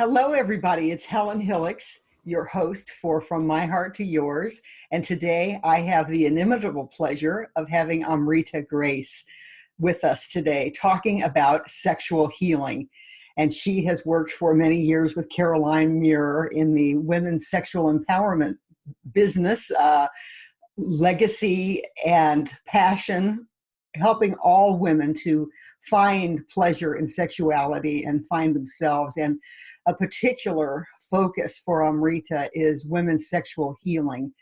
Hello, everybody. It's Helen Hillix, your host for From My Heart to Yours. And today I have the inimitable pleasure of having Amrita Grace with us today, talking about sexual healing. And she has worked for many years with Caroline Muir in the women's sexual empowerment business, legacy and passion, helping all women to find pleasure in sexuality and find themselves. And a particular focus for Amrita is women's sexual healing.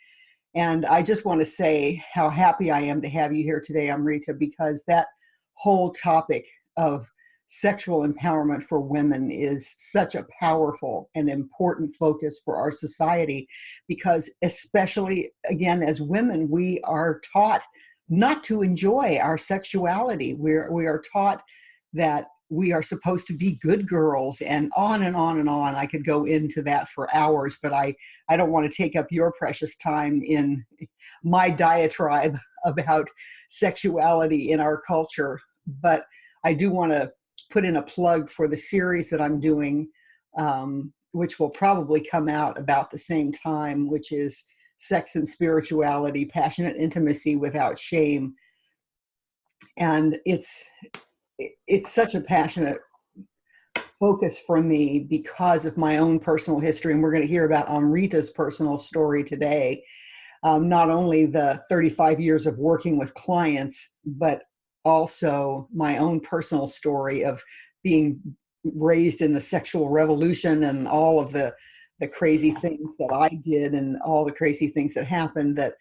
And I just want to say how happy I am to have you here today, Amrita, because that whole topic of sexual empowerment for women is such a powerful and important focus for our society, because especially, again, as women, we are taught not to enjoy our sexuality. We are taught that we are supposed to be good girls, and on and on and on. I could go into that for hours, but I don't want to take up your precious time in my diatribe about sexuality in our culture. But I do want to put in a plug for the series that I'm doing, which will probably come out about the same time, which is Sex and Spirituality, Passionate Intimacy Without Shame. And it's such a passionate focus for me because of my own personal history. And we're going to hear about Amrita's personal story today. Not only the 35 years of working with clients, but also my own personal story of being raised in the sexual revolution and all of the crazy things that I did and all the crazy things that happened that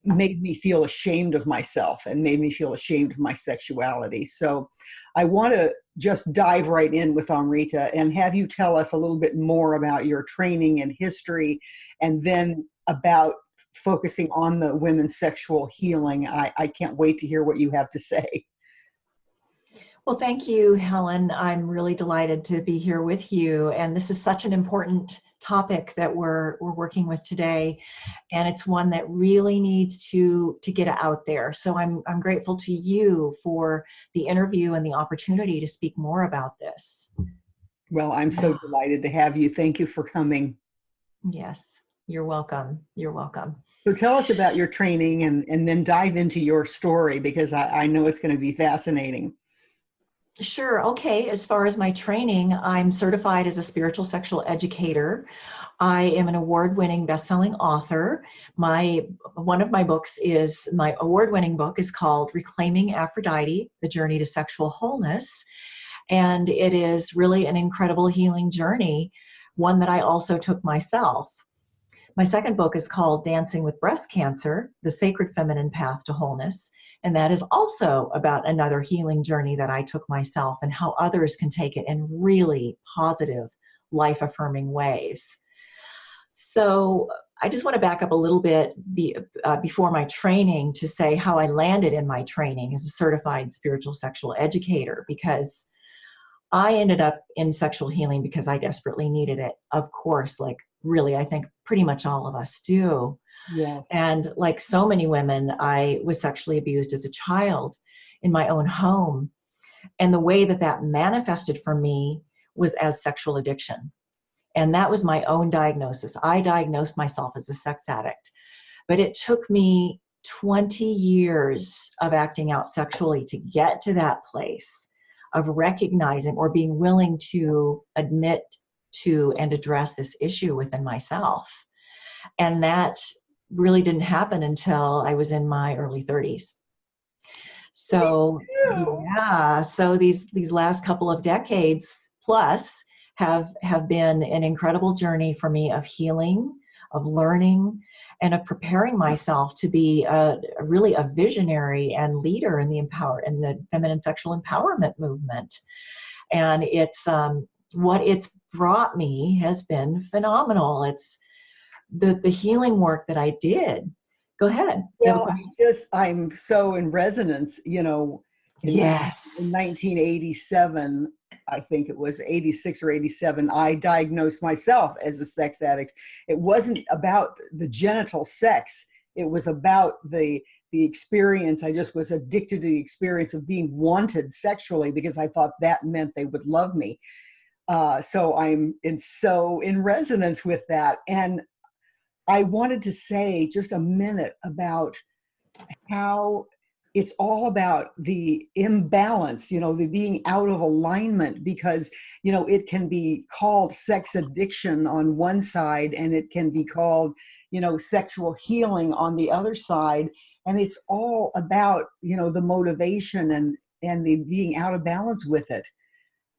made me feel ashamed of myself and made me feel ashamed of my sexuality. So I want to just dive right in with Amrita and have you tell us a little bit more about your training and history, and then about focusing on the women's sexual healing. I can't wait to hear what you have to say. Well, thank you, Helen. I'm really delighted to be here with you. And this is such an important topic that we're working with today. And it's one that really needs to get out there. So I'm grateful to you for the interview and the opportunity to speak more about this. Well, I'm so delighted to have you. Thank you for coming. Yes, you're welcome. You're welcome. So tell us about your training and then dive into your story, because I know it's going to be fascinating. Sure. Okay. As far as my training, I'm certified as a spiritual sexual educator. I am an award-winning best-selling author. One of my books is, my award-winning book is called Reclaiming Aphrodite, The Journey to Sexual Wholeness. And it is really an incredible healing journey, one that I also took myself. My second book is called Dancing with Breast Cancer, The Sacred Feminine Path to Wholeness. And that is also about another healing journey that I took myself and how others can take it in really positive, life-affirming ways. So I just want to back up a little bit before my training to say how I landed in my training as a certified spiritual sexual educator, because I ended up in sexual healing because I desperately needed it. Of course, like really, I think pretty much all of us do. Yes. And like so many women, I was sexually abused as a child in my own home. And the way that manifested for me was as sexual addiction. And that was my own diagnosis. I diagnosed myself as a sex addict. But it took me 20 years of acting out sexually to get to that place of recognizing or being willing to admit to and address this issue within myself. And that really didn't happen until I was in my early 30s. So yeah, so these last couple of decades plus have been an incredible journey for me of healing, of learning, and of preparing myself to be really a visionary and leader in the feminine sexual empowerment movement. And it's what it's brought me has been phenomenal. It's the healing work that I did. Go ahead. Well, I'm so in resonance, Yes. In 1987, I think it was 86 or 87, I diagnosed myself as a sex addict. It wasn't about the genital sex. It was about the experience. I just was addicted to the experience of being wanted sexually because I thought that meant they would love me. So I'm in resonance with that. And I wanted to say just a minute about how it's all about the imbalance, the being out of alignment, because, it can be called sex addiction on one side, and it can be called, sexual healing on the other side. And it's all about, the motivation and the being out of balance with it.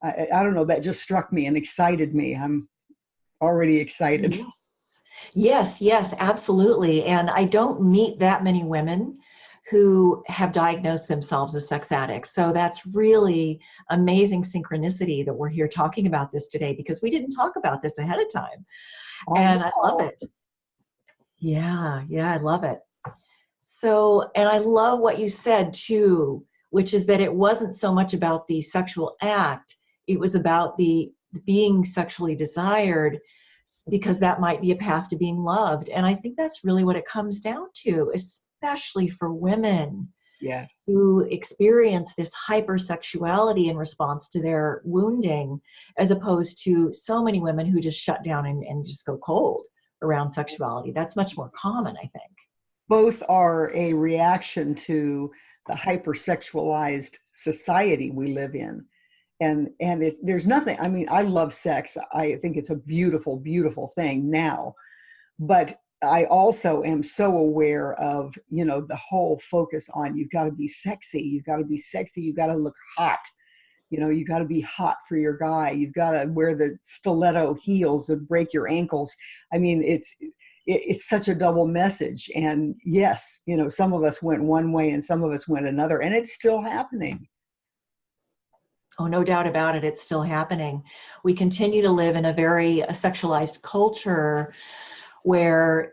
I don't know, that just struck me and excited me. I'm already excited. Yes. Yes, yes, absolutely. And I don't meet that many women who have diagnosed themselves as sex addicts. So that's really amazing synchronicity that we're here talking about this today, because we didn't talk about this ahead of time. And I love it. Yeah, I love it. So, and I love what you said too, which is that it wasn't so much about the sexual act, it was about the being sexually desired, because that might be a path to being loved. And I think that's really what it comes down to, especially for women. Yes. Who experience this hypersexuality in response to their wounding, as opposed to so many women who just shut down and just go cold around sexuality. That's much more common, I think. Both are a reaction to the hypersexualized society we live in. And there's nothing, I mean, I love sex. I think it's a beautiful, beautiful thing now. But I also am so aware of, the whole focus on, you've got to be sexy, you've got to be sexy, you've got to look hot. You got to be hot for your guy. You've got to wear the stiletto heels that break your ankles. I mean, it's such a double message. And yes, some of us went one way and some of us went another, and it's still happening. Oh, no doubt about it. It's still happening. We continue to live in a very sexualized culture where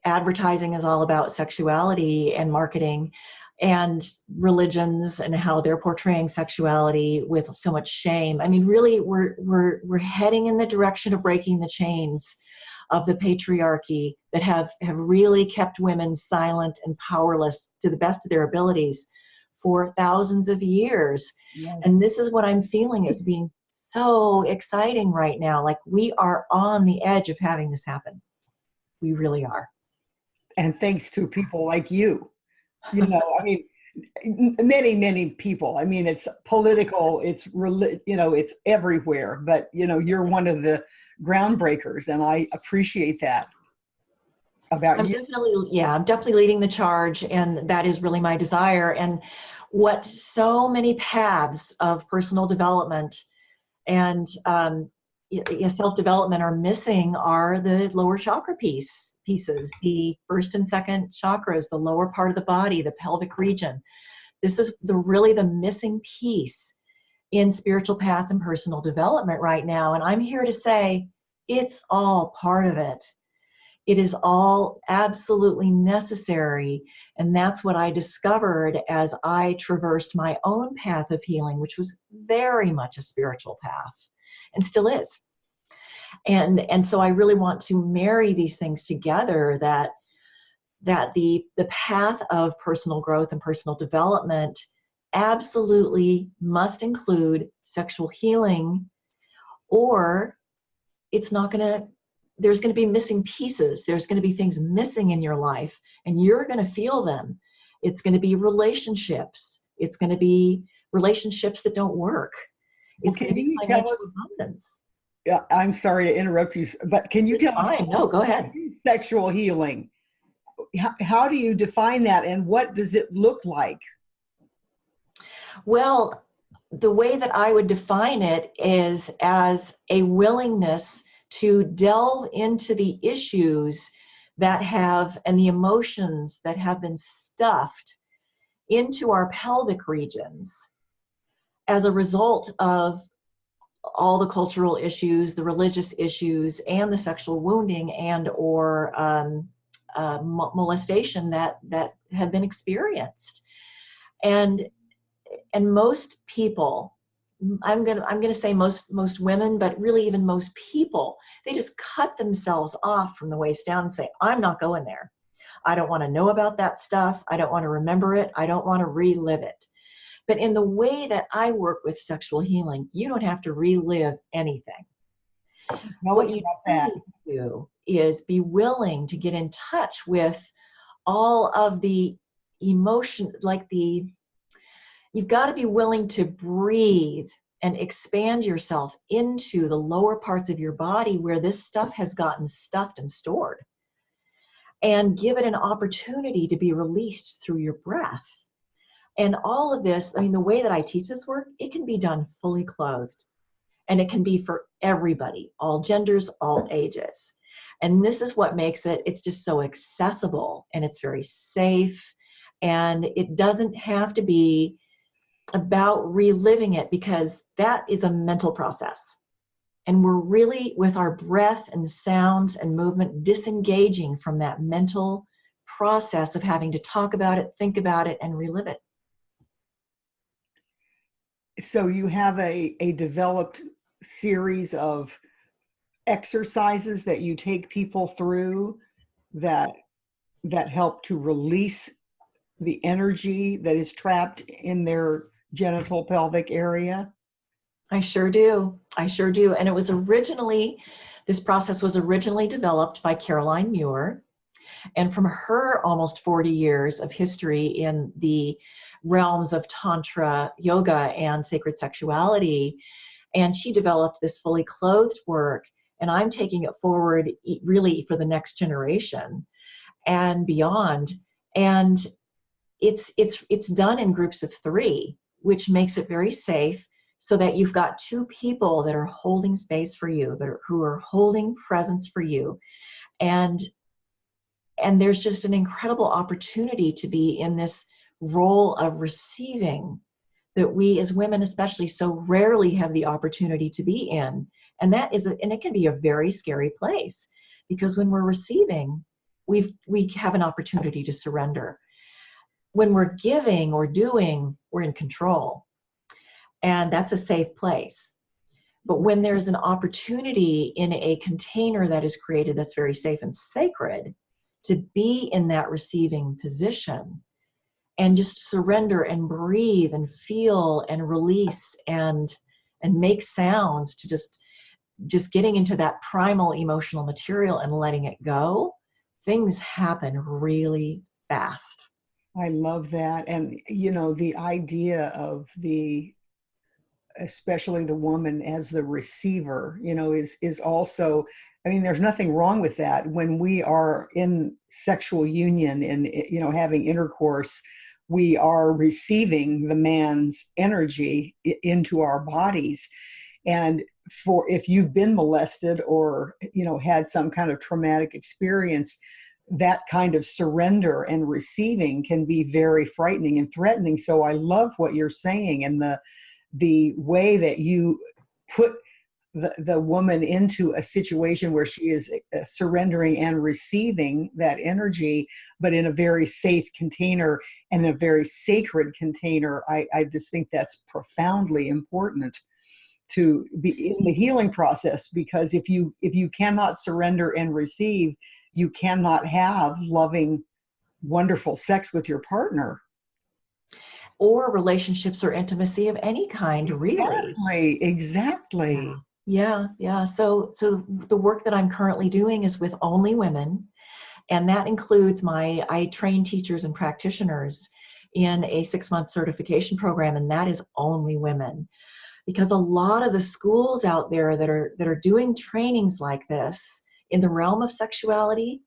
advertising is all about sexuality and marketing, and religions and how they're portraying sexuality with so much shame. I mean, really, we're heading in the direction of breaking the chains of the patriarchy that have really kept women silent and powerless to the best of their abilities for thousands of years. Yes. And this is what I'm feeling as being so exciting right now. Like, we are on the edge of having this happen. We really are. And thanks to people like you, I mean, many, many people. I mean, it's political, it's, it's everywhere, but, you're one of the groundbreakers, and I appreciate that about you. I'm definitely leading the charge, and that is really my desire. And what so many paths of personal development and self-development are missing are the lower chakra pieces, the first and second chakras, the lower part of the body, the pelvic region. This is really the missing piece in spiritual path and personal development right now. And I'm here to say it's all part of it. It is all absolutely necessary. And that's what I discovered as I traversed my own path of healing, which was very much a spiritual path and still is. And so I really want to marry these things together, that the path of personal growth and personal development absolutely must include sexual healing, or it's not going to, there's going to be missing pieces. There's going to be things missing in your life, and you're going to feel them. It's going to be relationships. It's going to be relationships that don't work. It's going to be financial abundance. Yeah, I'm sorry to interrupt you, but can you tell me? No, go ahead. Sexual healing. How do you define that, and what does it look like? Well, the way that I would define it is as a willingness to delve into the issues that have, and the emotions that have been stuffed into our pelvic regions as a result of all the cultural issues, the religious issues, and the sexual wounding and or molestation that have been experienced. And most people, I'm gonna say most women, but really even most people, they just cut themselves off from the waist down and say, I'm not going there. I don't want to know about that stuff. I don't want to remember it. I don't want to relive it. But in the way that I work with sexual healing, you don't have to relive anything. Tell What us you about do that. need to do is be willing to get in touch with all of the emotion, you've got to be willing to breathe and expand yourself into the lower parts of your body where this stuff has gotten stuffed and stored, and give it an opportunity to be released through your breath. And all of this, I mean, the way that I teach this work, it can be done fully clothed, and it can be for everybody, all genders, all ages. And this is what makes it's just so accessible, and it's very safe, and it doesn't have to be about reliving it, because that is a mental process. And we're really, with our breath and sounds and movement, disengaging from that mental process of having to talk about it, think about it, and relive it. So you have a developed series of exercises that you take people through that help to release the energy that is trapped in their genital pelvic area. I sure do. I sure do. And this process was originally developed by Caroline Muir. And from her almost 40 years of history in the realms of Tantra, yoga, and sacred sexuality, and she developed this fully clothed work. And I'm taking it forward really for the next generation and beyond. And it's done in groups of 3, which makes it very safe, so that you've got 2 people that are holding space for you, who are holding presence for you. And there's just an incredible opportunity to be in this role of receiving that we as women especially so rarely have the opportunity to be in. And it can be a very scary place, because when we're receiving, we have an opportunity to surrender. When we're giving or doing, we're in control. And that's a safe place. But when there's an opportunity in a container that is created that's very safe and sacred, to be in that receiving position and just surrender and breathe and feel and release and make sounds, to just getting into that primal emotional material and letting it go, things happen really fast. I love that. And, the idea of especially the woman as the receiver, is also, I mean, there's nothing wrong with that. When we are in sexual union and, having intercourse, we are receiving the man's energy into our bodies. And if you've been molested or, had some kind of traumatic experience, that kind of surrender and receiving can be very frightening and threatening. So I love what you're saying, and the way that you put the woman into a situation where she is surrendering and receiving that energy, but in a very safe container and a very sacred container. I just think that's profoundly important to be in the healing process, because if you cannot surrender and receive, you cannot have loving, wonderful sex with your partner. Or relationships or intimacy of any kind, really. Exactly. Yeah. So the work that I'm currently doing is with only women, and that includes I train teachers and practitioners in a 6-month certification program, and that is only women. Because a lot of the schools out there that are doing trainings like this in the realm of sexuality,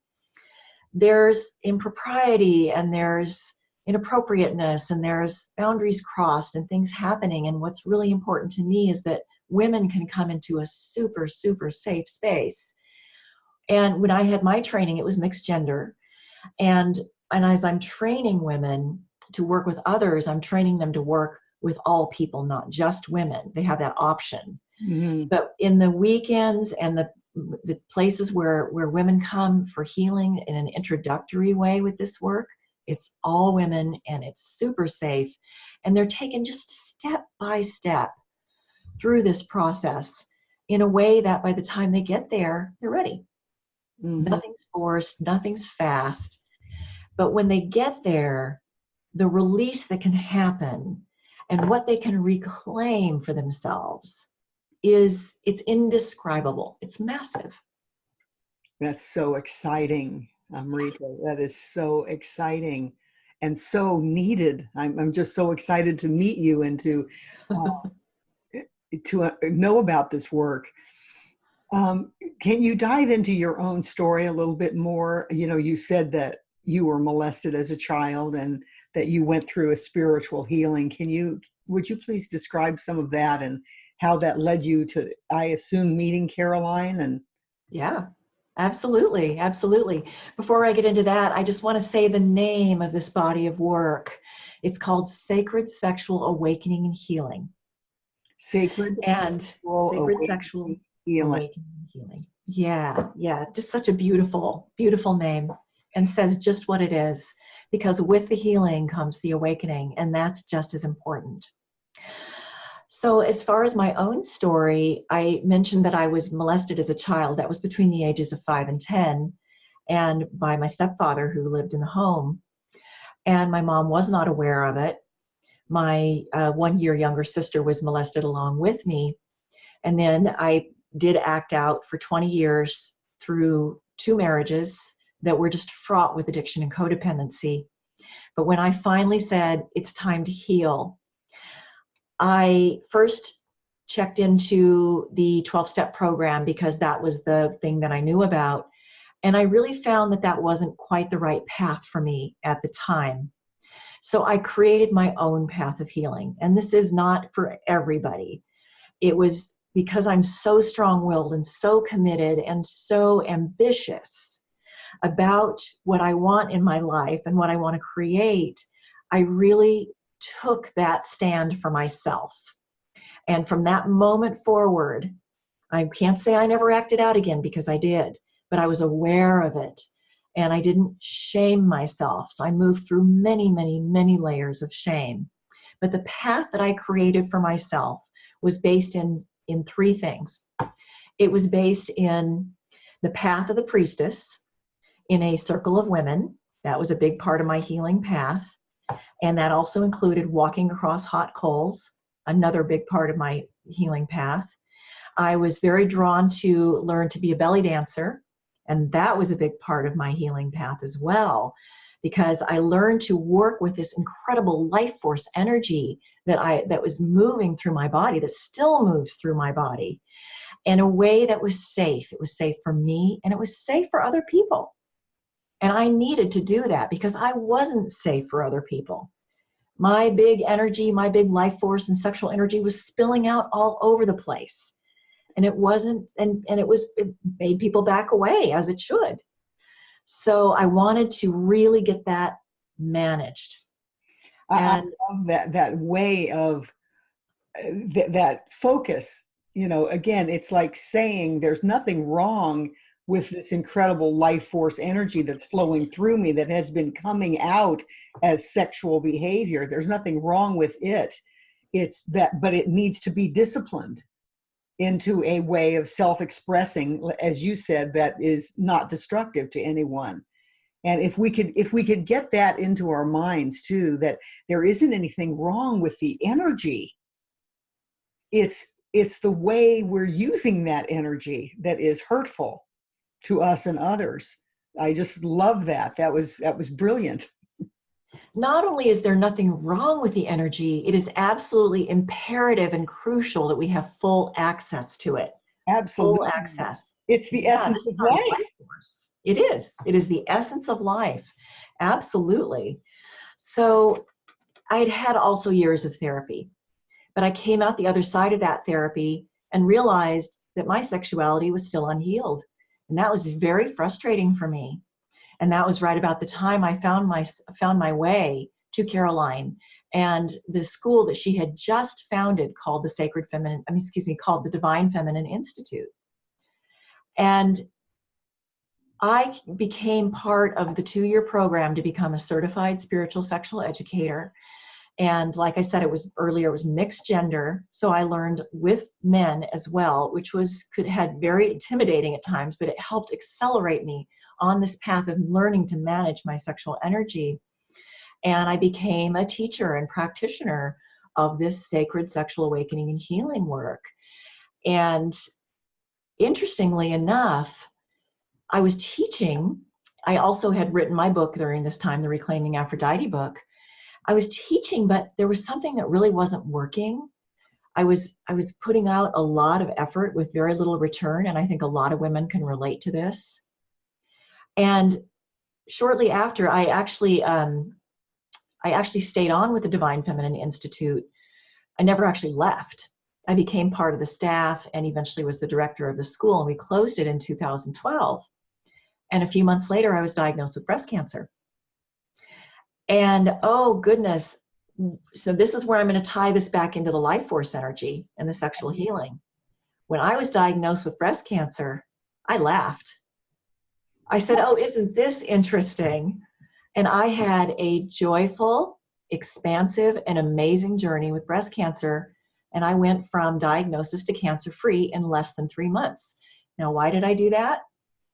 there's impropriety and there's inappropriateness and there's boundaries crossed and things happening. And what's really important to me is that women can come into a super, super safe space. And when I had my training, it was mixed gender. And as I'm training women to work with others, I'm training them to work with all people, not just women. They have that option. Mm-hmm. But in the weekends and the places where women come for healing in an introductory way with this work, it's all women and it's super safe. And they're taken just step by step through this process in a way that by the time they get there, they're ready. Mm-hmm. Nothing's forced, nothing's fast. But when they get there, the release that can happen and what they can reclaim for themselves it's indescribable. It's massive. That's so exciting, Amrita. That is so exciting and so needed. I'm just so excited to meet you and to know about this work. Can you dive into your own story a little bit more? You know, you said that you were molested as a child and that you went through a spiritual healing. Would you please describe some of that and how that led you to, I assume, meeting Caroline? And Yeah, absolutely. Absolutely. Before I get into that, I just want to say the name of this body of work. It's called Sacred Sexual Awakening and Healing. Sacred And Sexual Sacred Sexual Awakening Healing. Awakening and Healing. Yeah, yeah. Just such a beautiful, beautiful name, and says just what it is, because with the healing comes the awakening, and that's just as important. So as far as my own story, I mentioned that I was molested as a child. That was between the ages of 5 and 10, and by my stepfather who lived in the home. And my mom was not aware of it. My 1 year younger sister was molested along with me. And then I did act out for 20 years through 2 marriages that were just fraught with addiction and codependency. But when I finally said, it's time to heal, I first checked into the 12-step program because that was the thing that I knew about. And I really found that that wasn't quite the right path for me at the time. So I created my own path of healing. And this is not for everybody. It was because I'm so strong-willed and so committed and so ambitious about what I want in my life and what I want to create. I really took that stand for myself. And from that moment forward, I can't say I never acted out again, because I did, but I was aware of it and I didn't shame myself. So I moved through many, many, many layers of shame. But the path that I created for myself was based in 3 things. It was based in the path of the priestess in a circle of women. That was a big part of my healing path. And that also included walking across hot coals, another big part of my healing path. I was very drawn to learn to be a belly dancer, and that was a big part of my healing path as well, because I learned to work with this incredible life force energy that was moving through my body, that still moves through my body, in a way that was safe. It was safe for me, and it was safe for other people. And I needed to do that because I wasn't safe for other people. My big energy, my big life force and sexual energy was spilling out all over the place. And it wasn't, and it made people back away, as it should. So I wanted to really get that managed. I love that way of that focus. You know, again, it's like saying there's nothing wrong with this incredible life force energy that's flowing through me, that has been coming out as sexual behavior. There's nothing wrong with it. It's that, but it needs to be disciplined into a way of self-expressing, as you said, that is not destructive to anyone. And if we could get that into our minds too, that there isn't anything wrong with the energy. It's the way we're using that energy that is hurtful to us and others. I just love that. That was brilliant. Not only is there nothing wrong with the energy, it is absolutely imperative and crucial that we have full access to it. Absolutely. Full access. It's the essence of life. It is. It is the essence of life. Absolutely. So I'd had also years of therapy, but I came out the other side of that therapy and realized that my sexuality was still unhealed. And that was very frustrating for me. And that was right about the time I found my way to Caroline and the school that she had just founded called called the Divine Feminine Institute. And I became part of the 2-year program to become a certified spiritual sexual educator. And like I said, it was mixed gender. So I learned with men as well, which had very intimidating at times, but it helped accelerate me on this path of learning to manage my sexual energy. And I became a teacher and practitioner of this sacred sexual awakening and healing work. And interestingly enough, I was teaching. I also had written my book during this time, the Reclaiming Aphrodite book. I was teaching, but there was something that really wasn't working. I was putting out a lot of effort with very little return, and I think a lot of women can relate to this. And shortly after, I actually stayed on with the Divine Feminine Institute. I never actually left. I became part of the staff and eventually was the director of the school, and we closed it in 2012. And a few months later, I was diagnosed with breast cancer. And oh goodness, so this is where I'm going to tie this back into the life force energy and the sexual healing. When I was diagnosed with breast cancer, I laughed. I said, oh, isn't this interesting? And I had a joyful, expansive, and amazing journey with breast cancer. And I went from diagnosis to cancer-free in less than 3 months. Now, why did I do that?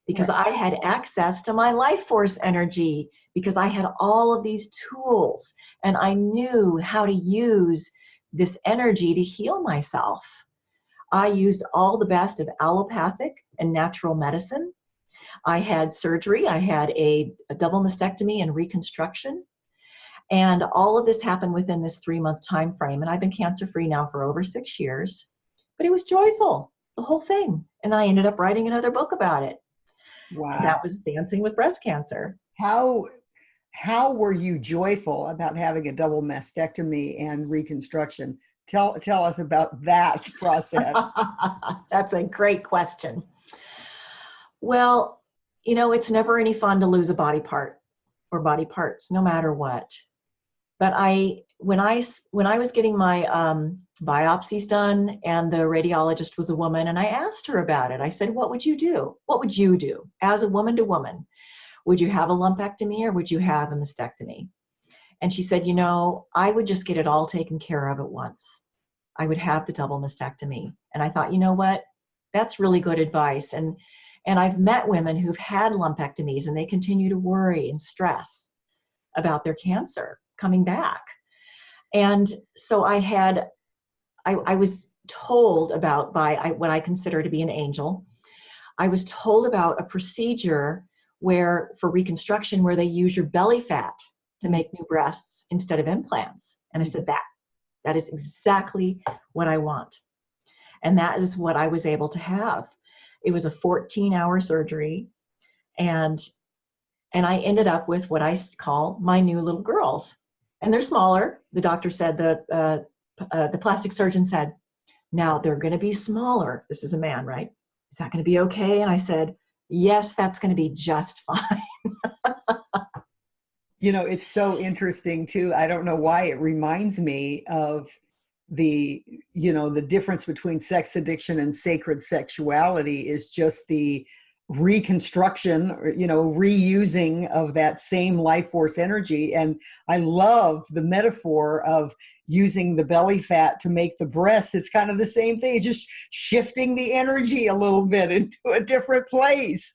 Because I had access to my life force energy, because I had all of these tools and I knew how to use this energy to heal myself. I used all the best of allopathic and natural medicine. I had surgery. I had a double mastectomy and reconstruction. And all of this happened within this 3-month time frame. And I've been cancer-free now for over 6 years. But it was joyful, the whole thing. And I ended up writing another book about it. Wow. That was Dancing with Breast Cancer. How were you joyful about having a double mastectomy and reconstruction? Tell us about that process. That's a great question. Well, you know, it's never any fun to lose a body part or body parts, no matter what. But when I was getting my biopsies done, and the radiologist was a woman, and I asked her about it. I said, what would you do? What would you do as a woman to woman? Would you have a lumpectomy or would you have a mastectomy? And she said, you know, I would just get it all taken care of at once. I would have the double mastectomy. And I thought, you know what? That's really good advice. And I've met women who've had lumpectomies and they continue to worry and stress about their cancer coming back. And so I was told about by what I consider to be an angel. I was told about a procedure for reconstruction where they use your belly fat to make new breasts instead of implants. And I said, that is exactly what I want. And that is what I was able to have. It was a 14-hour surgery. And I ended up with what I call my new little girls. And they're smaller. The doctor said, the plastic surgeon said, now they're going to be smaller. This is a man, right? Is that going to be okay? And I said, yes, that's going to be just fine. You know, it's so interesting too. I don't know why it reminds me of the difference between sex addiction and sacred sexuality is just the reconstruction, reusing of that same life force energy. And I love the metaphor of using the belly fat to make the breasts. It's kind of the same thing, just shifting the energy a little bit into a different place.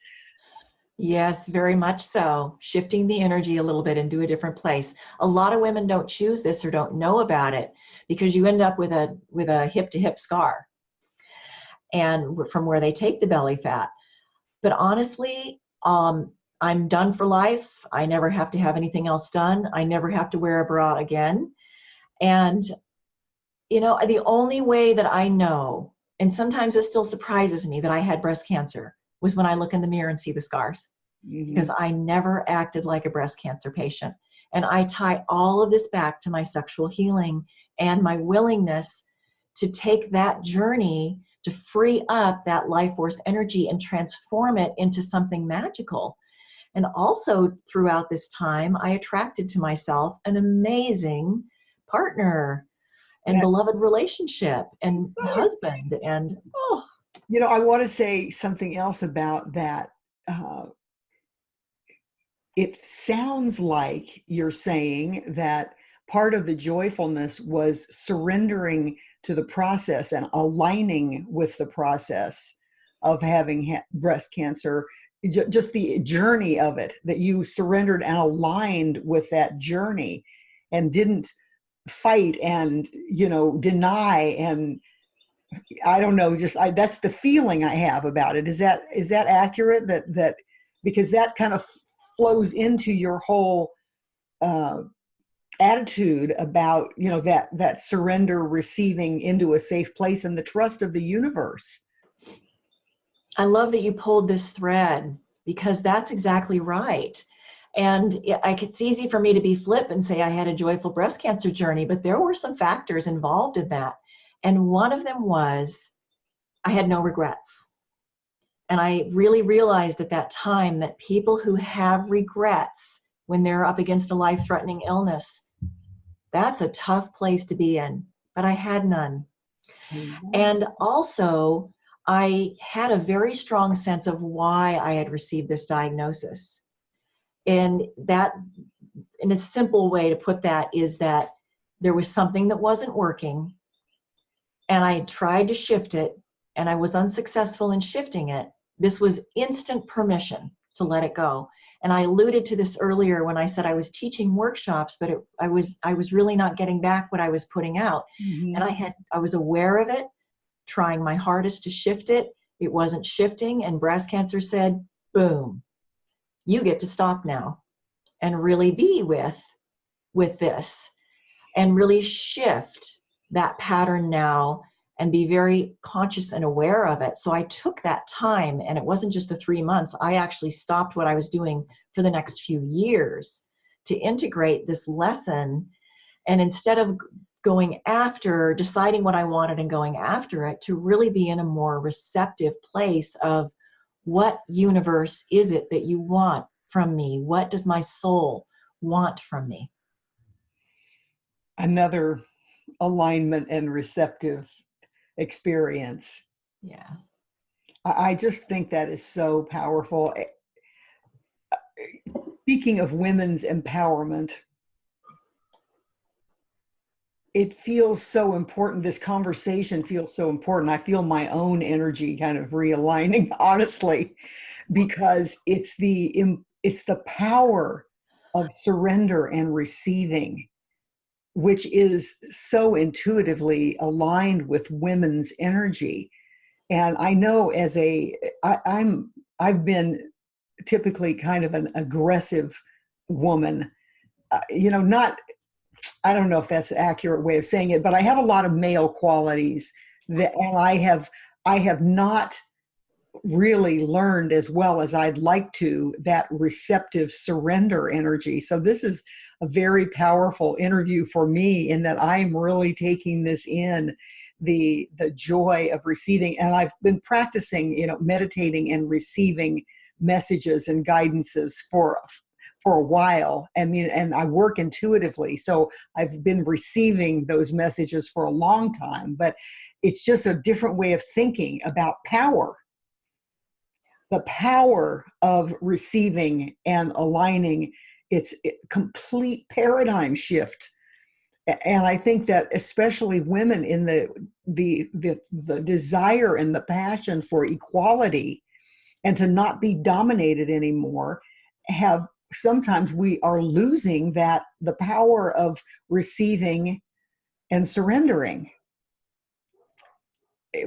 Yes, very much so. Shifting the energy a little bit into a different place. A lot of women don't choose this or don't know about it because you end up with a hip to hip scar and from where they take the belly fat. But honestly, I'm done for life. I never have to have anything else done. I never have to wear a bra again. And, the only way that I know, and sometimes it still surprises me that I had breast cancer, was when I look in the mirror and see the scars. Mm-hmm. Because I never acted like a breast cancer patient. And I tie all of this back to my sexual healing and my willingness to take that journey to free up that life force energy and transform it into something magical. And also throughout this time, I attracted to myself an amazing partner and beloved relationship and husband. And I want to say something else about that. It sounds like you're saying that part of the joyfulness was surrendering to the process and aligning with the process of having breast cancer, just the journey of it, that you surrendered and aligned with that journey and didn't fight and, deny, and I don't know, that's the feeling I have about it. Is that accurate? That because that kind of flows into your whole uh, attitude about, that surrender, receiving into a safe place, and the trust of the universe. I love that you pulled this thread, because that's exactly right. And it's easy for me to be flip and say I had a joyful breast cancer journey, but there were some factors involved in that. And one of them was I had no regrets. And I really realized at that time that people who have regrets when they're up against a life-threatening illness, that's a tough place to be in. But I had none. Mm-hmm. And also, I had a very strong sense of why I had received this diagnosis. And that, in a simple way to put that, is that there was something that wasn't working, and I tried to shift it, and I was unsuccessful in shifting it. This was instant permission to let it go. And I alluded to this earlier when I said I was teaching workshops, but I was really not getting back what I was putting out. Mm-hmm. And I was aware of it, trying my hardest to shift it. It wasn't shifting, and breast cancer said, boom, you get to stop now and really be with this, and really shift that pattern now and be very conscious and aware of it. So I took that time, and it wasn't just the 3 months. I actually stopped what I was doing for the next few years to integrate this lesson. And instead of deciding what I wanted and going after it, to really be in a more receptive place of, what universe is it that you want from me? What does my soul want from me? Another alignment and receptive experience. Yeah. I just think that is so powerful. Speaking of women's empowerment, it feels so important. This conversation feels so important. I feel my own energy kind of realigning, honestly, because it's the power of surrender and receiving, which is so intuitively aligned with women's energy. And I know I've been typically kind of an aggressive woman, not, I don't know if that's an accurate way of saying it, but I have a lot of male qualities and I have not really learned as well as I'd like to, that receptive surrender energy. So this is a very powerful interview for me, in that I'm really taking this in, the joy of receiving. And I've been practicing, meditating and receiving messages and guidances for a while. And I work intuitively. So I've been receiving those messages for a long time, but it's just a different way of thinking about power. The power of receiving and aligning, it's a complete paradigm shift. And I think that especially women, in the desire and the passion for equality and to not be dominated anymore, sometimes we are losing the power of receiving and surrendering.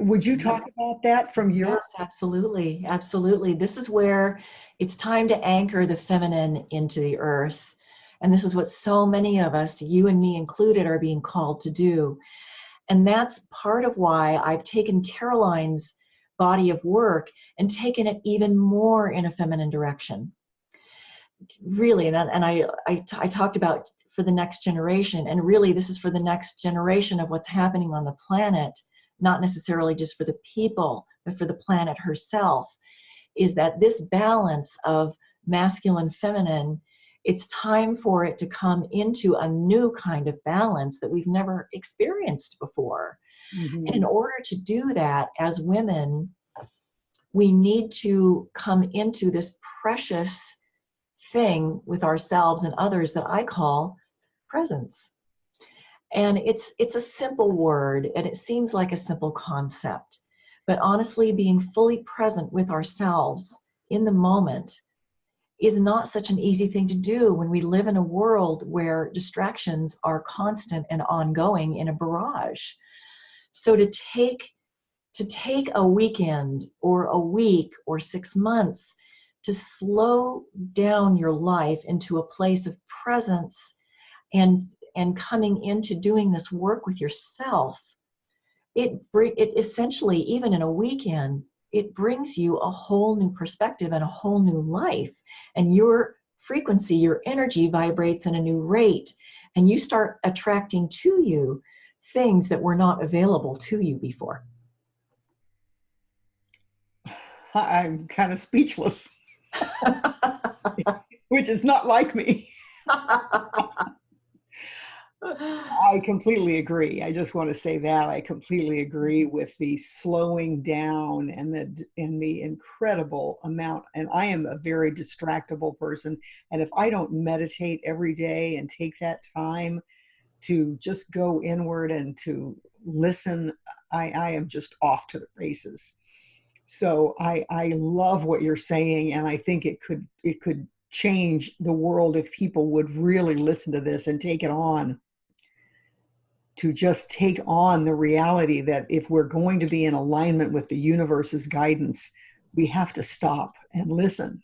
Would you talk about that from your? Yes, absolutely. Absolutely. This is where it's time to anchor the feminine into the earth. And this is what so many of us, you and me included, are being called to do. And that's part of why I've taken Caroline's body of work and taken it even more in a feminine direction. Really, and I talked about for the next generation, and really this is for the next generation of what's happening on the planet, not necessarily just for the people, but for the planet herself, is that this balance of masculine, feminine, it's time for it to come into a new kind of balance that we've never experienced before. Mm-hmm. And in order to do that, as women, we need to come into this precious thing with ourselves and others that I call presence. And it's a simple word, and it seems like a simple concept, but honestly, being fully present with ourselves in the moment is not such an easy thing to do when we live in a world where distractions are constant and ongoing in a barrage. So to take a weekend or a week or 6 months to slow down your life into a place of presence and coming into doing this work with yourself, it essentially, even in a weekend, it brings you a whole new perspective and a whole new life. And your frequency, your energy vibrates in a new rate. And you start attracting to you things that were not available to you before. I'm kind of speechless, which is not like me. I completely agree. I just want to say that I completely agree with the slowing down and the incredible amount. And I am a very distractible person. And if I don't meditate every day and take that time to just go inward and to listen, I am just off to the races. So I love what you're saying, and I think it could change the world if people would really listen to this and take it on. To just take on the reality that if we're going to be in alignment with the universe's guidance, we have to stop and listen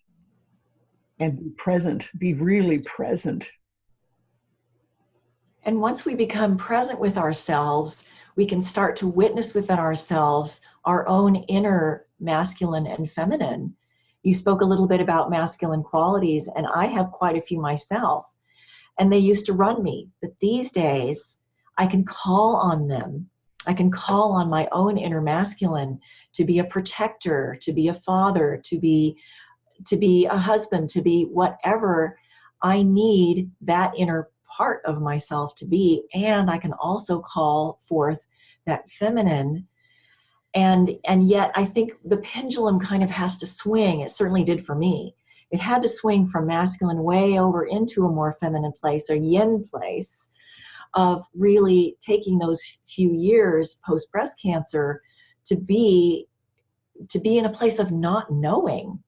and be present, be really present. And once we become present with ourselves, we can start to witness within ourselves our own inner masculine and feminine. You spoke a little bit about masculine qualities, and I have quite a few myself. And they used to run me. But these days, I can call on them. I can call on my own inner masculine to be a protector, to be a father, to be a husband, to be whatever I need that inner part of myself to be. And I can also call forth that feminine. And yet I think the pendulum kind of has to swing. It certainly did for me. It had to swing from masculine way over into a more feminine place, a yin place, of really taking those few years post breast cancer to be in a place of not knowing.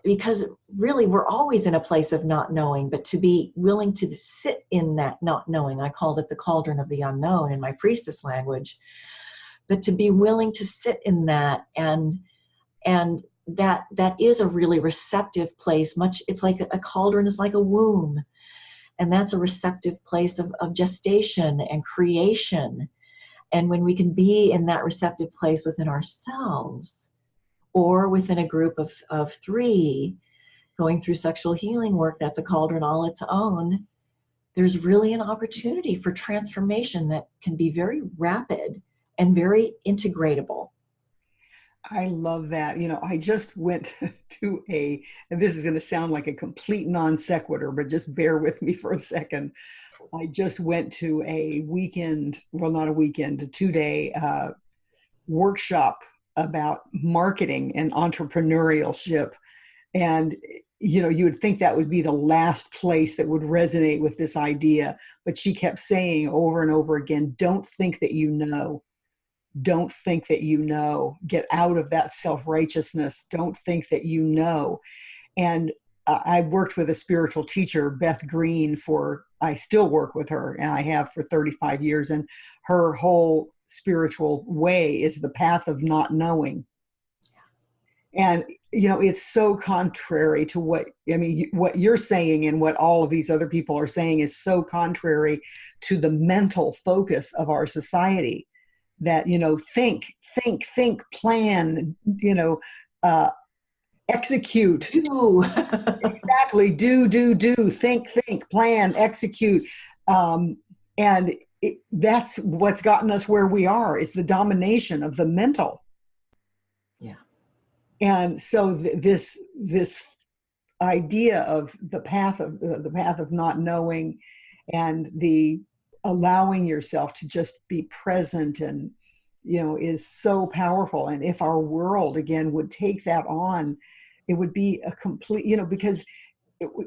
Because really we're always in a place of not knowing, but to be willing to sit in that not knowing, I called it the cauldron of the unknown in my priestess language, but to be willing to sit in that, and that is a really receptive place. It's like a cauldron is like a womb. And that's a receptive place of gestation and creation. And when we can be in that receptive place within ourselves or within a group of three going through sexual healing work, that's a cauldron all its own, there's really an opportunity for transformation that can be very rapid and very integratable. I love that. You know, I just went to and this is going to sound like a complete non sequitur, but just bear with me for a second. I just went to a weekend, well, not a weekend, a 2-day workshop about marketing and entrepreneurship. And, you know, you would think that would be the last place that would resonate with this idea. But she kept saying over and over again, don't think that you know. Don't think that you know. Get out of that self-righteousness. Don't think that you know. And I worked with a spiritual teacher, Beth Green, I still work with her, and I have for 35 years. And her whole spiritual way is the path of not knowing. And, you know, it's so contrary to what you're saying and what all of these other people are saying is so contrary to the mental focus of our society. That, you know, think, plan, you know, execute. Do. Exactly. Do, think, plan, execute. And that's what's gotten us where we are, is the domination of the mental. Yeah. And so this idea of the path of not knowing, and the allowing yourself to just be present, and, you know, is so powerful. And if our world again would take that on, it would be a complete, you know, because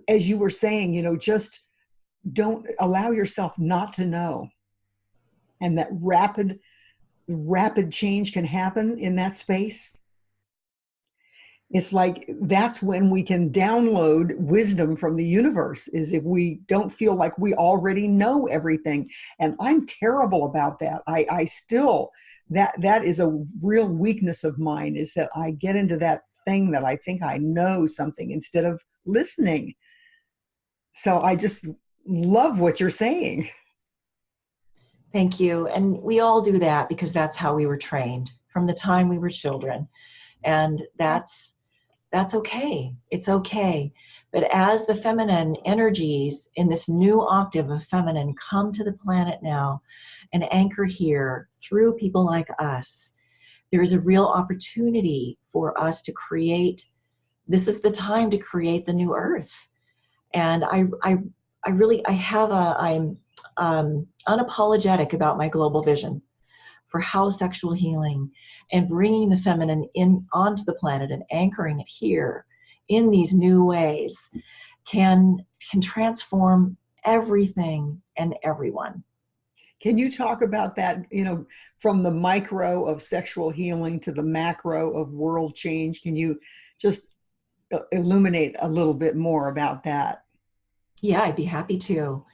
as you were saying, you know, just don't allow yourself not to know. And that rapid change can happen in that space. It's like that's when we can download wisdom from the universe, is if we don't feel like we already know everything. And I'm terrible about that. I still, that is a real weakness of mine, is that I get into that thing that I think I know something instead of listening. So I just love what you're saying. Thank you. And we all do that because that's how we were trained from the time we were children. And that's okay. It's okay. But as the feminine energies in this new octave of feminine come to the planet now and anchor here through people like us, there is a real opportunity for us to create. This is the time to create the new earth. And I'm unapologetic about my global vision for how sexual healing and bringing the feminine in onto the planet and anchoring it here in these new ways can transform everything and everyone. Can you talk about that, from the micro of sexual healing to the macro of world change? Can you just illuminate a little bit more about that? Yeah, I'd be happy to.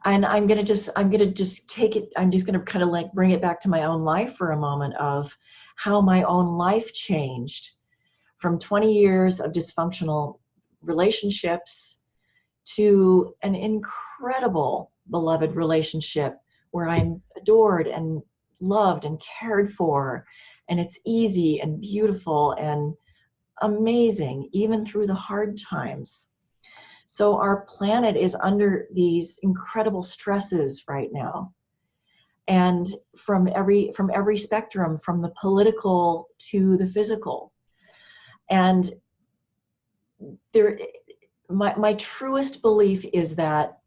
And I'm going to just take it, I'm just going to kind of like bring it back to my own life for a moment of how my own life changed from 20 years of dysfunctional relationships to an incredible beloved relationship where I'm adored and loved and cared for, and it's easy and beautiful and amazing even through the hard times. So our planet is under these incredible stresses right now, and from every spectrum, from the political to the physical. And there, my truest belief is that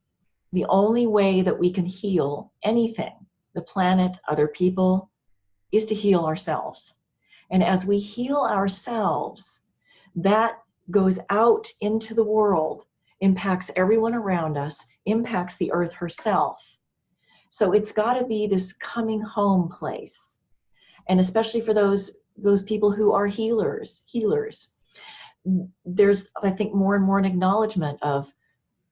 the only way that we can heal anything, the planet, other people, is to heal ourselves. And as we heal ourselves, that goes out into the world, impacts everyone around us, impacts the earth herself. So it's got to be this coming home place. And especially for those people who are healers, there's, I think, more and more an acknowledgement of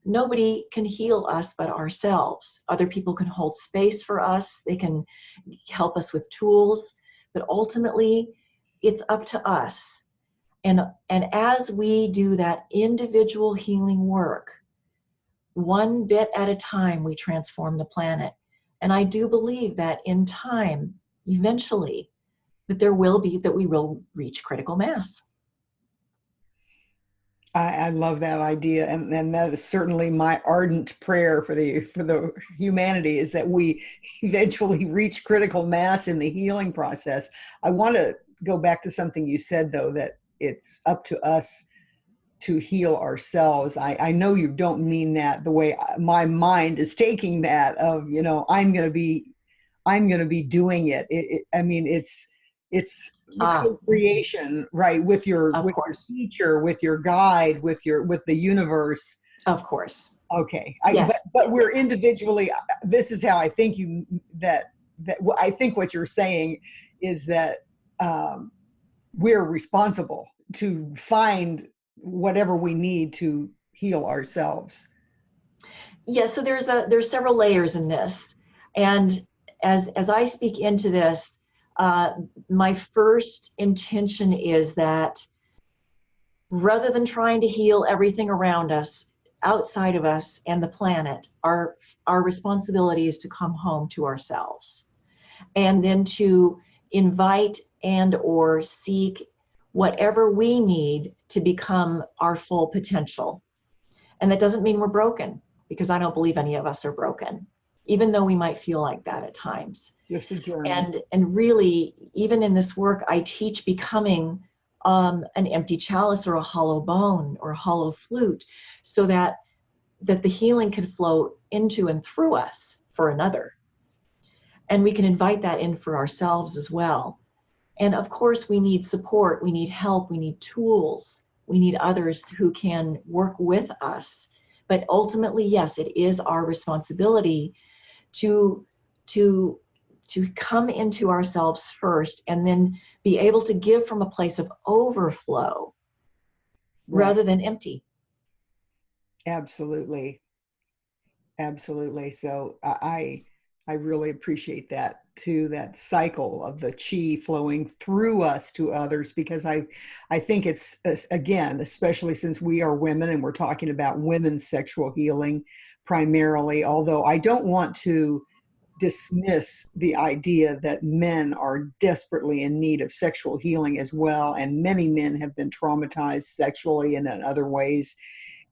nobody can heal us but ourselves. Other people can hold space for us. They can help us with tools, but ultimately it's up to us. And as we do that individual healing work, one bit at a time, we transform the planet. And I do believe that in time, eventually, that we will reach critical mass. I love that idea, and that is certainly my ardent prayer for the humanity, is that we eventually reach critical mass in the healing process. I want to go back to something you said, though, that it's up to us to heal ourselves. I know you don't mean that the way my mind is taking that of, I'm going to be doing it. I mean, it's the creation, right? With your teacher, with your guide, with the universe. Of course. Okay. Yes. But we're individually, this is how I think that I think what you're saying is that we're responsible to find whatever we need to heal ourselves. Yeah, so there's several layers in this. And as I speak into this, my first intention is that rather than trying to heal everything around us, outside of us and the planet, our responsibility is to come home to ourselves, and then to invite and or seek whatever we need to become our full potential. And that doesn't mean we're broken, because I don't believe any of us are broken, even though we might feel like that at times. Just a journey. And really, even in this work, I teach becoming an empty chalice or a hollow bone or a hollow flute, so that the healing can flow into and through us for another. And we can invite that in for ourselves as well. And of course, we need support, we need help, we need tools, we need others who can work with us. But ultimately, yes, it is our responsibility to come into ourselves first, and then be able to give from a place of overflow, rather than empty. Absolutely. Absolutely. So I really appreciate that too, that cycle of the chi flowing through us to others, because I think it's, again, especially since we are women and we're talking about women's sexual healing primarily, although I don't want to dismiss the idea that men are desperately in need of sexual healing as well, and many men have been traumatized sexually and in other ways,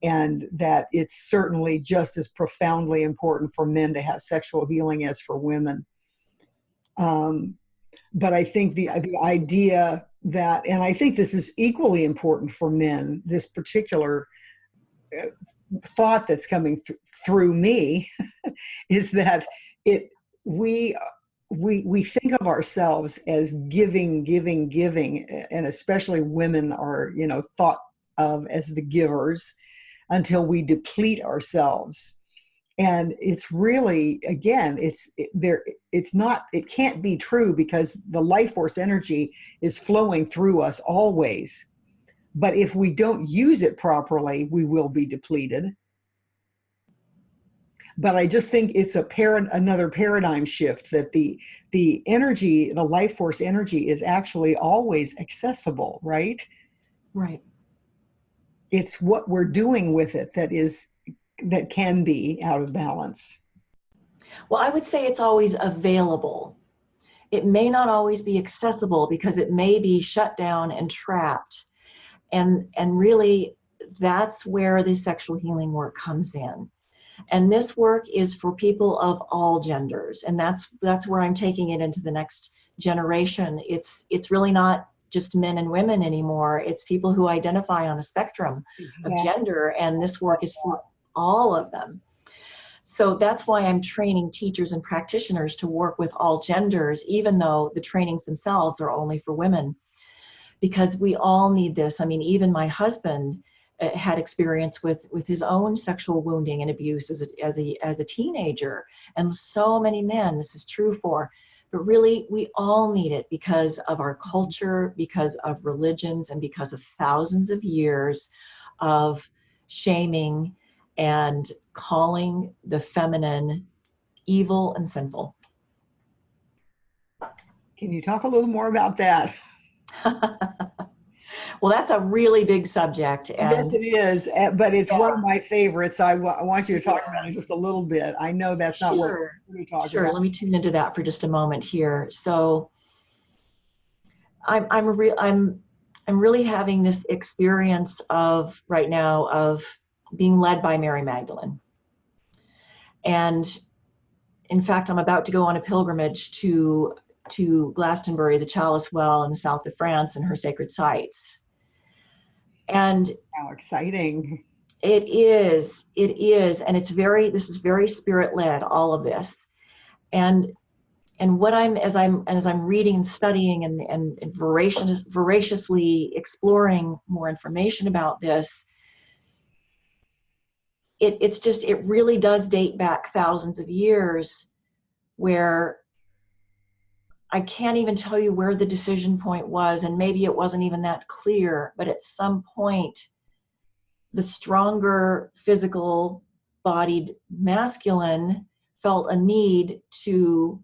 and that it's certainly just as profoundly important for men to have sexual healing as for women. But I think the idea that, and I think this is equally important for men, this particular thought that's coming through me is that we think of ourselves as giving, and especially women are, thought of as the givers until we deplete ourselves. And it's really, again, it can't be true, because the life force energy is flowing through us always. But if we don't use it properly, we will be depleted. But I just think it's another paradigm shift, that the energy, the life force energy, is actually always accessible, right? Right. It's what we're doing with it that can be out of balance. Well, I would say it's always available. It may not always be accessible because it may be shut down and trapped. And really, that's where the sexual healing work comes in. And this work is for people of all genders. And that's where I'm taking it into the next generation. It's really not just men and women anymore. It's people who identify on a spectrum of gender, and this work is for all of them. So that's why I'm training teachers and practitioners to work with all genders, even though the trainings themselves are only for women, because we all need this. I mean, even my husband had experience with his own sexual wounding and abuse as a teenager, and so many men this is true for. But really, we all need it because of our culture, because of religions, and because of thousands of years of shaming and calling the feminine evil and sinful. Can you talk a little more about that? Well, that's a really big subject. And yes, it is, but it's one of my favorites. I want you to talk about it just a little bit. I know that's not what we're going to talk about. Sure, let me tune into that for just a moment here. So I'm really having this experience of right now of being led by Mary Magdalene. And in fact, I'm about to go on a pilgrimage to Glastonbury, the Chalice Well in the south of France, and her sacred sites. And how exciting. It is, and this is very spirit-led, all of this. And what as I'm reading and studying and voraciously exploring more information about this, it really does date back thousands of years, where I can't even tell you where the decision point was, and maybe it wasn't even that clear, but at some point, the stronger physical bodied masculine felt a need to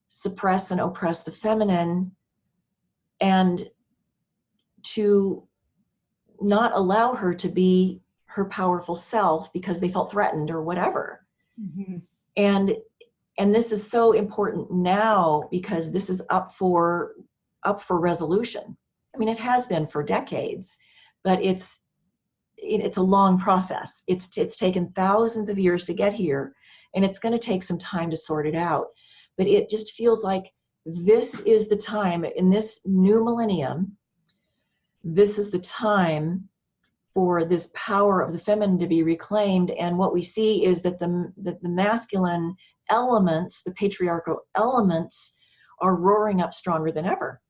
suppress and oppress the feminine, and to not allow her to be her powerful self because they felt threatened or whatever. Mm-hmm. And this is so important now, because this is up for resolution. I mean, it has been for decades, but it's a long process. It's taken thousands of years to get here, and it's going to take some time to sort it out. But it just feels like this is the time in this new millennium. This is the time for this power of the feminine to be reclaimed. And what we see is that the masculine elements, the patriarchal elements, are roaring up stronger than ever.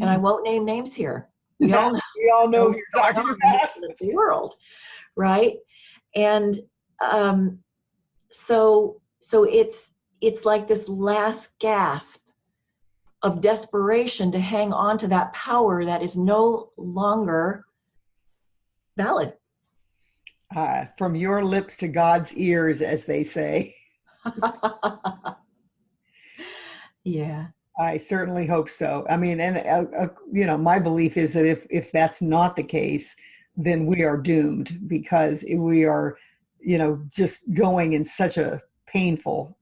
And I won't name names here. We all know who you're talking about. The world, right? And so it's like this last gasp of desperation to hang on to that power that is no longer Valid. From your lips to God's ears, as they say. Yeah. I certainly hope so. I mean, and my belief is that if that's not the case, then we are doomed because we are, just going in such a painful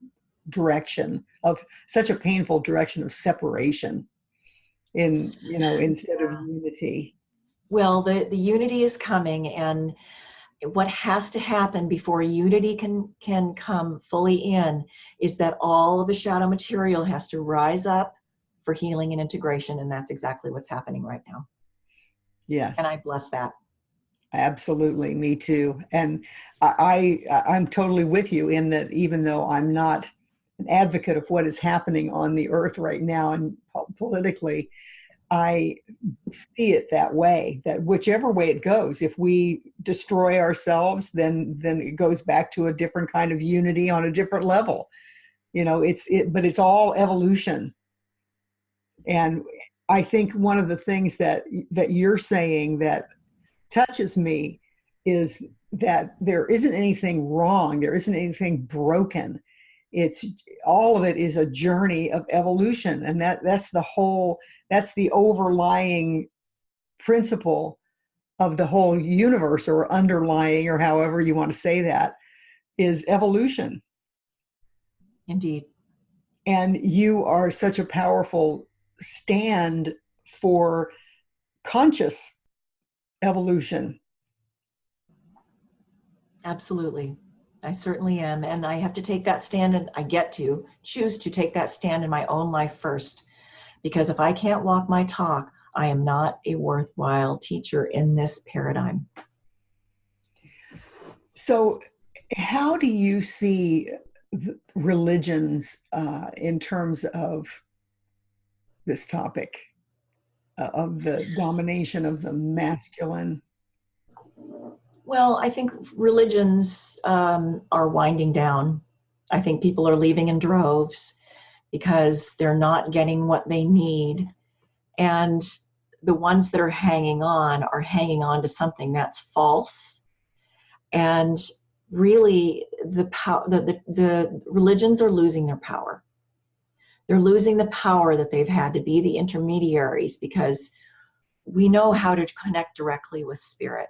direction of separation instead of Yeah. unity. Well, the unity is coming, and what has to happen before unity can come fully in is that all of the shadow material has to rise up for healing and integration, and that's exactly what's happening right now. And I Yes. bless that. Absolutely, me too. And I'm totally with you in that even though I'm not an advocate of what is happening on the earth right now and politically, I see it that way, that whichever way it goes, if we destroy ourselves, then it goes back to a different kind of unity on a different level. But it's all evolution. And I think one of the things that you're saying that touches me is that there isn't anything wrong, there isn't anything broken. It's all of it is a journey of evolution, and that's the overlying principle of the whole universe, or underlying, or however you want to say that, is evolution. Indeed. And you are such a powerful stand for conscious evolution. Absolutely. I certainly am. And I have to take that stand, and I get to choose to take that stand in my own life first. Because if I can't walk my talk, I am not a worthwhile teacher in this paradigm. So, how do you see religions in terms of this topic of the domination of the masculine? Well, I think religions are winding down. I think people are leaving in droves because they're not getting what they need. And the ones that are hanging on to something that's false. And really, the religions are losing their power. They're losing the power that they've had to be the intermediaries, because we know how to connect directly with spirit,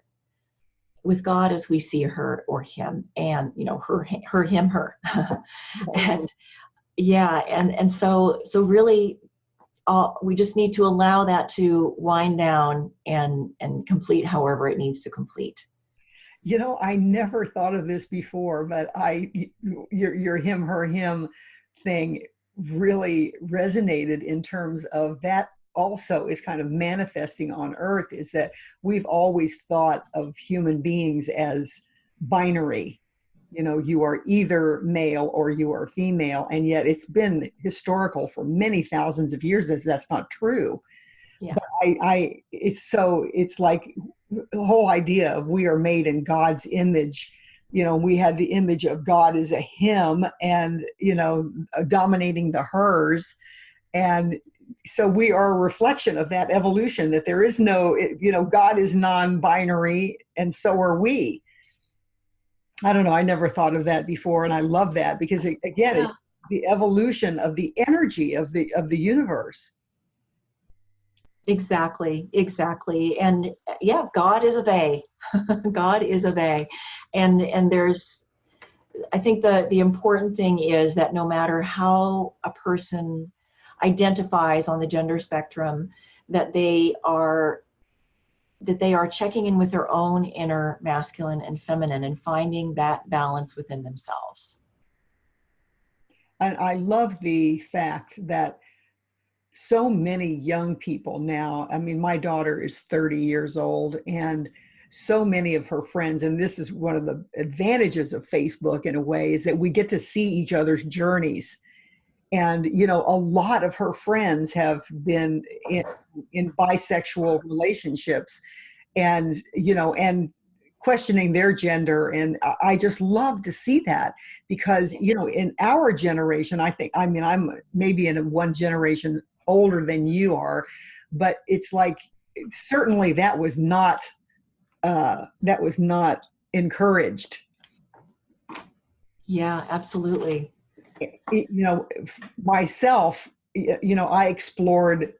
with God as we see her or him, and her, him, her. And yeah, and so really we just need to allow that to wind down and complete however it needs to complete. I never thought of this before, but your him, her, him thing really resonated in terms of that also is kind of manifesting on earth, is that we've always thought of human beings as binary. You are either male or you are female, and yet it's been historical for many thousands of years as that's not true. Yeah. But it's like the whole idea of we are made in God's image. We had the image of God as a him, and dominating the hers, and so we are a reflection of that evolution, that there is no, God is non-binary, and so are we. I don't know. I never thought of that before, and I love that because it's the evolution of the energy of the universe. Exactly. And yeah, God is a they. God is a they. And there's, I think the important thing is that no matter how a person identifies on the gender spectrum, that they are checking in with their own inner masculine and feminine and finding that balance within themselves. And I love the fact that so many young people now, I mean, my daughter is 30 years old, and so many of her friends, and this is one of the advantages of Facebook in a way, is that we get to see each other's journeys. And, a lot of her friends have been in bisexual relationships, and, and questioning their gender. And I just love to see that because, in our generation, I'm maybe in one generation older than you are, but it's like, certainly that was not that was not encouraged. Yeah, absolutely. Myself, I explored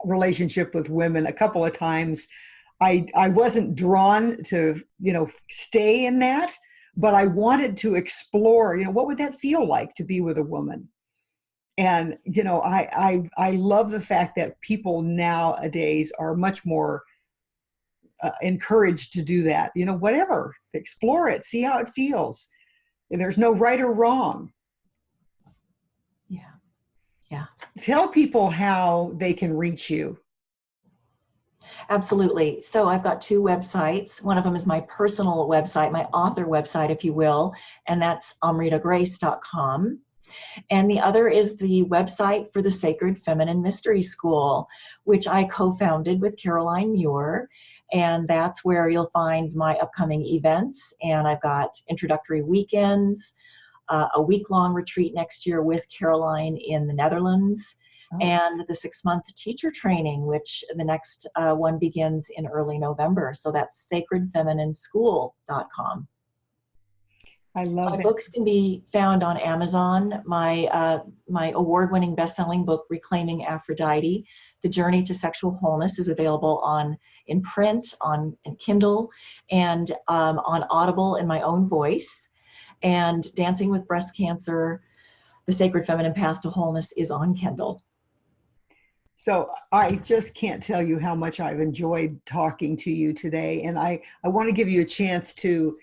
relationship with women a couple of times. I wasn't drawn to, stay in that, but I wanted to explore, what would that feel like to be with a woman? And, I love the fact that people nowadays are much more encouraged to do that, whatever, explore it, see how it feels. There's no right or wrong. Yeah. Yeah. Tell people how they can reach you. Absolutely. So I've got two websites. One of them is my personal website, my author website, if you will, and that's amritagrace.com. And the other is the website for the Sacred Feminine Mystery School, which I co-founded with Caroline Muir. And that's where you'll find my upcoming events. And I've got introductory weekends, a week-long retreat next year with Caroline in the Netherlands, and the 6-month teacher training, which the next one begins in early November. So that's sacredfeminischool.com. I love My that. books can be found on Amazon. My award-winning best-selling book, Reclaiming Aphrodite: The Journey to Sexual Wholeness, is available in print, on Kindle, and on Audible in my own voice. And Dancing with Breast Cancer: The Sacred Feminine Path to Wholeness is on Kindle. So I just can't tell you how much I've enjoyed talking to you today. And I want to give you a chance to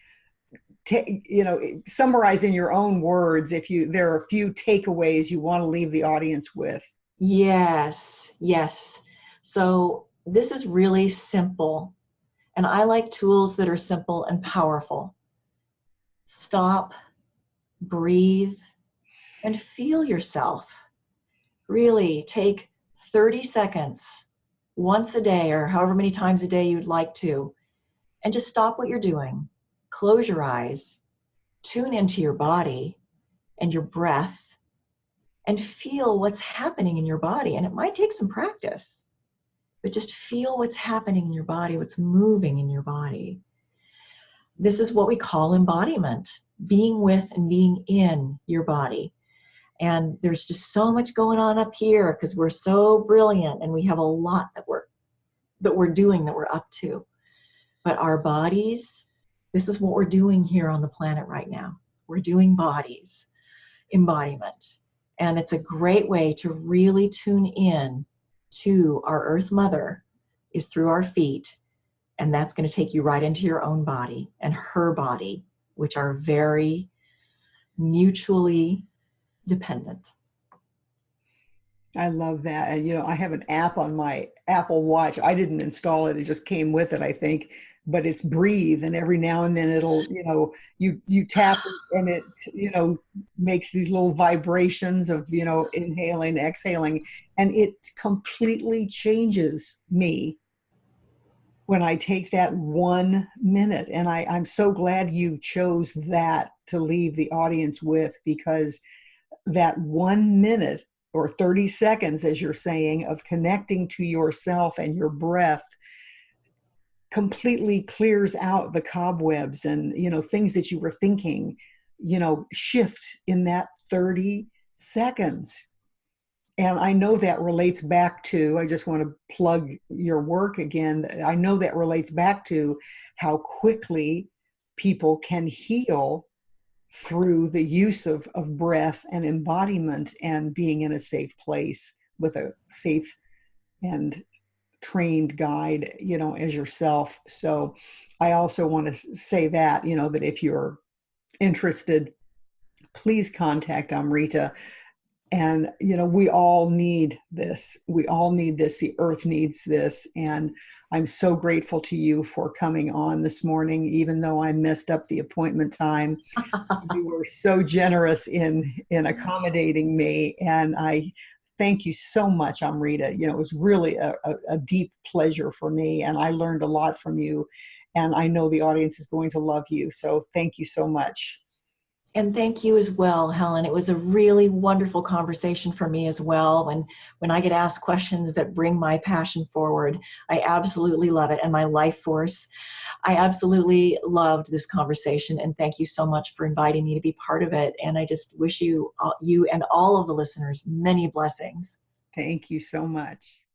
summarize in your own words, there are a few takeaways you want to leave the audience with. Yes. So this is really simple. And I like tools that are simple and powerful. Stop, breathe, and feel yourself. Really take 30 seconds once a day, or however many times a day you'd like to, and just stop what you're doing. Close your eyes, tune into your body and your breath, and feel what's happening in your body. And it might take some practice, but just feel what's happening in your body, what's moving in your body. This is what we call embodiment, being with and being in your body. And there's just so much going on up here because we're so brilliant and we have a lot that we're doing, that we're up to. But our bodies, this is what we're doing here on the planet right now. We're doing bodies, embodiment. And it's a great way to really tune in to our Earth Mother, is through our feet. And that's going to take you right into your own body and her body, which are very mutually dependent. I love that. And, I have an app on my Apple Watch. I didn't install it. It just came with it, I think. But it's Breathe. And every now and then it'll, you tap and it, makes these little vibrations of, inhaling, exhaling. And it completely changes me when I take that 1 minute. And I'm so glad you chose that to leave the audience with, because that 1 minute or 30 seconds, as you're saying, of connecting to yourself and your breath completely clears out the cobwebs and, things that you were thinking, shift in that 30 seconds. And I know that relates back to, I just want to plug your work again. I know that relates back to how quickly people can heal through the use of breath and embodiment and being in a safe place with a safe and trained guide, as yourself. So I also want to say that, that if you're interested, please contact Amrita. And, we all need this. We all need this. The earth needs this. And I'm so grateful to you for coming on this morning, even though I messed up the appointment time. You were so generous in accommodating me. And I thank you so much, Amrita. It was really a deep pleasure for me. And I learned a lot from you. And I know the audience is going to love you. So thank you so much. And thank you as well, Helen. It was a really wonderful conversation for me as well. When I get asked questions that bring my passion forward, I absolutely love it, and my life force. I absolutely loved this conversation, and thank you so much for inviting me to be part of it. And I just wish you, you and all of the listeners, many blessings. Thank you so much.